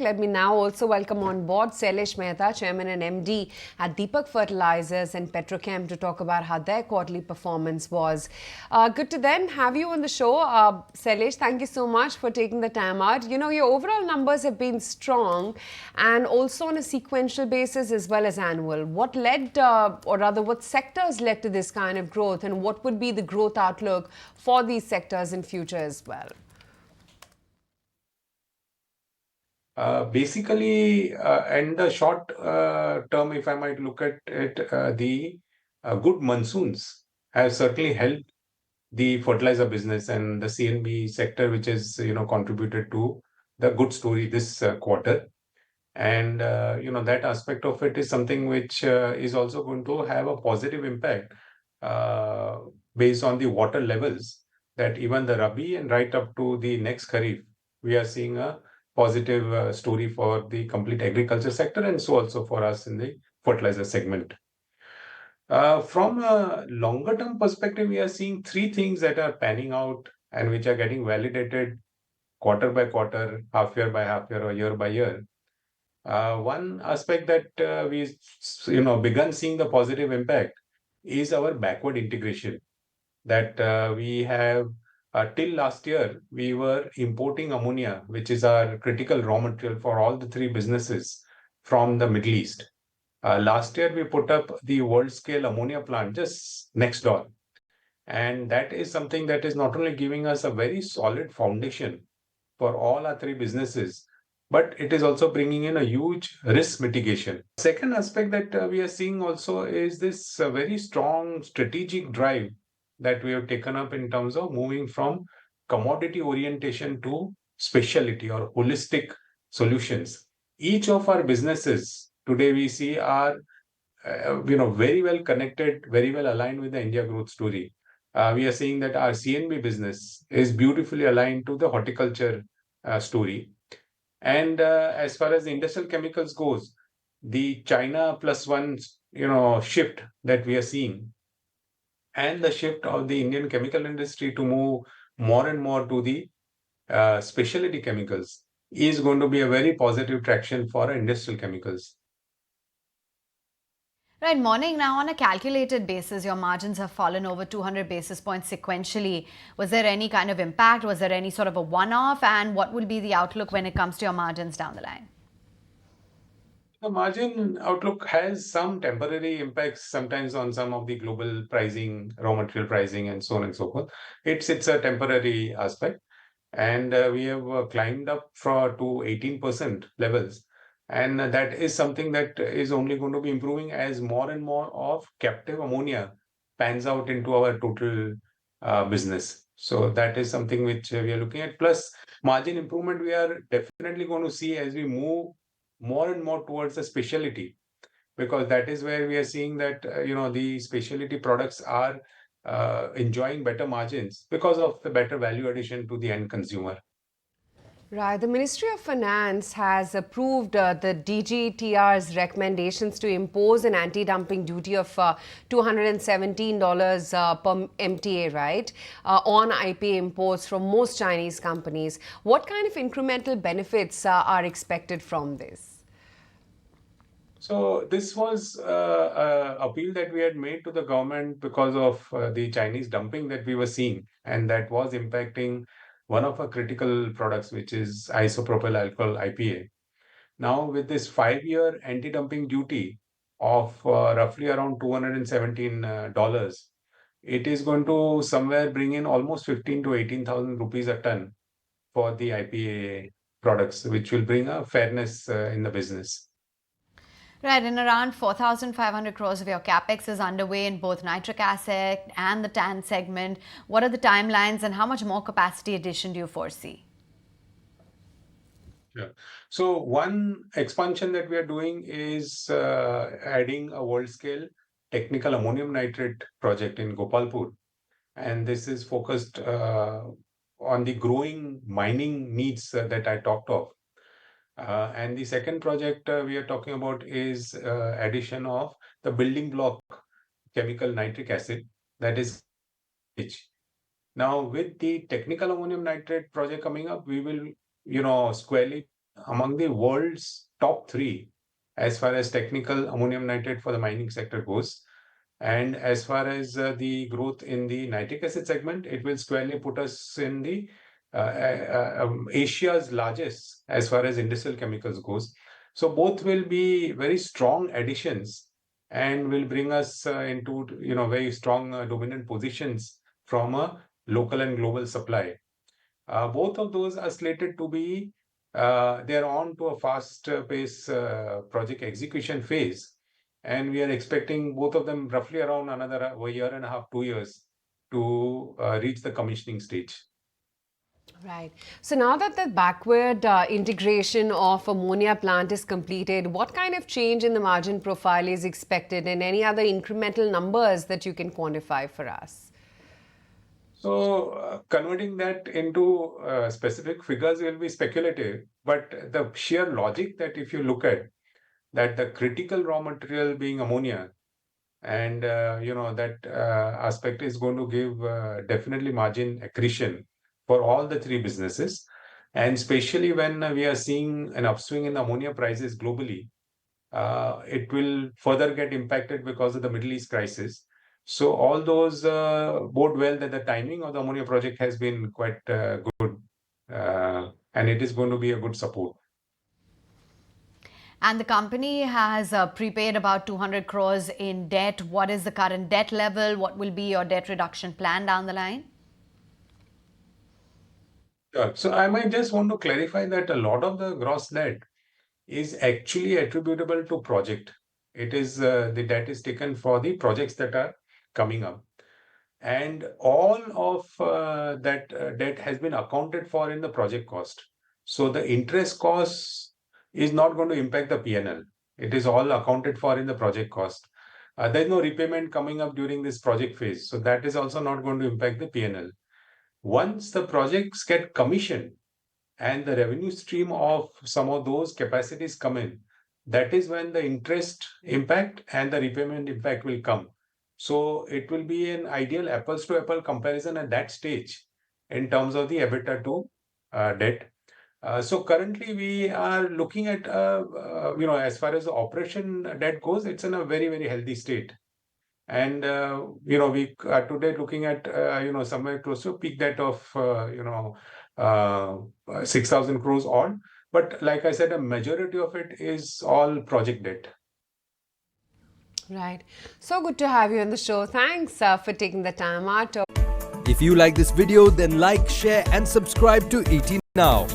Let me now also welcome on board Sailesh Mehta, Chairman and MD at Deepak Fertilisers and Petrochem, to talk about how their quarterly performance was. Good to then have you on the show. Sailesh, thank you so much for taking the time out. You know, your overall numbers have been strong and also on a sequential basis as well as annual. What led, or rather, what sectors led to this kind of growth, and what would be the growth outlook for these sectors in future as well? Basically, and the short term, if I might look at it, the good monsoons have certainly helped the fertilizer business and the CNB sector, which is contributed to the good story this quarter. And that aspect of it is something which is also going to have a positive impact uh, based on the water levels, that even the Rabi and right up to the next Kharif, we are seeing a positive story for the complete agriculture sector, and so also for us in the fertilizer segment. From a longer term perspective, we are seeing three things that are panning out and which are getting validated quarter by quarter, half year by half year, or year by year. One aspect that we begun seeing the positive impact is our backward integration, that we have till last year we were importing ammonia, which is our critical raw material for all the three businesses, from the Middle East. Last year we put up the world scale ammonia plant just next door, and that is something that is not only giving us a very solid foundation for all our three businesses, but it is also bringing in a huge risk mitigation. Second aspect that we are seeing also is this very strong strategic drive that we have taken up in terms of moving from commodity orientation to specialty or holistic solutions. Each of our businesses today we see are very well connected, very well aligned with the India growth story. We are seeing that our CNB business is beautifully aligned to the horticulture story. And as far as the industrial chemicals goes, the China plus one, shift that we are seeing, and the shift of the Indian chemical industry to move more and more to the specialty chemicals is going to be a very positive traction for industrial chemicals. Right, morning. Now, on a calculated basis, your margins have fallen over 200 basis points sequentially. Was there any kind of impact? Was there any sort of a one-off? And what will be the outlook when it comes to your margins down the line? The margin outlook has some temporary impacts sometimes on some of the global pricing, raw material pricing, and so on and so forth. It's a temporary aspect, and we have climbed up to 18% levels, and that is something that is only going to be improving as more and more of captive ammonia pans out into our total business. So that is something which we are looking at. Plus, margin improvement we are definitely going to see as we move more and more towards the specialty, because that is where we are seeing that the specialty products are enjoying better margins because of the better value addition to the end consumer. Right. The Ministry of Finance has approved the DGTR's recommendations to impose an anti-dumping duty of $217 per MTA, right, on IPA imports from most Chinese companies. What kind of incremental benefits are expected from this? So this was a appeal that we had made to the government because of the Chinese dumping that we were seeing, and that was impacting one of our critical products, which is isopropyl alcohol IPA. Now, with this 5-year anti-dumping duty of roughly around $217, it is going to somewhere bring in almost 15 to 18,000 rupees a ton for the IPA products, which will bring a fairness in the business. Right, and around 4,500 crores of your Capex is underway in both nitric acid and the TAN segment. What are the timelines and how much more capacity addition do you foresee? Sure. So one expansion that we are doing is adding a world-scale technical ammonium nitrate project in Gopalpur, and this is focused on the growing mining needs that I talked of. And the second project we are talking about is addition of the building block chemical nitric acid, that is H. Now, with the technical ammonium nitrate project coming up, we will, squarely among the world's top 3 as far as technical ammonium nitrate for the mining sector goes. And as far as the growth in the nitric acid segment, it will squarely put us in the Asia's largest as far as industrial chemicals goes. So both will be very strong additions and will bring us into very strong dominant positions from a local and global supply. Both of those are slated to be they're on to a fast pace project execution phase, and we are expecting both of them roughly around another year and a half, 2 years to reach the commissioning stage. Right. So now that the backward integration of ammonia plant is completed, what kind of change in the margin profile is expected, and any other incremental numbers that you can quantify for us? So converting that into specific figures will be speculative, but the sheer logic that if you look at that the critical raw material being ammonia, and that aspect is going to give definitely margin accretion for all the 3 businesses, and especially when we are seeing an upswing in ammonia prices globally, it will further get impacted because of the Middle East crisis. So all those bode well that the timing of the ammonia project has been quite good, and it is going to be a good support. And the company has prepaid about 200 crores in debt. What is the current debt level? What will be your debt reduction plan down the line? Sure. So I might just want to clarify that a lot of the gross debt is actually attributable to project. It is the debt is taken for the projects that are coming up, and all of that debt has been accounted for in the project cost. So the interest cost is not going to impact the P&L. It is all accounted for in the project cost. There's no repayment coming up during this project phase, so that is also not going to impact the P&L. Once the projects get commissioned and the revenue stream of some of those capacities come in, that is when the interest impact and the repayment impact will come. So it will be an ideal apples to apple comparison at that stage in terms of the EBITDA to debt. So currently we are looking at, as far as the operation debt goes, it's in a very, very healthy state. And, we are today looking at, somewhere close to a peak debt of, 6,000 crores odd. But like I said, a majority of it is all project debt. Right. So good to have you on the show. Thanks for taking the time out. If you like this video, then like, share and subscribe to ET Now.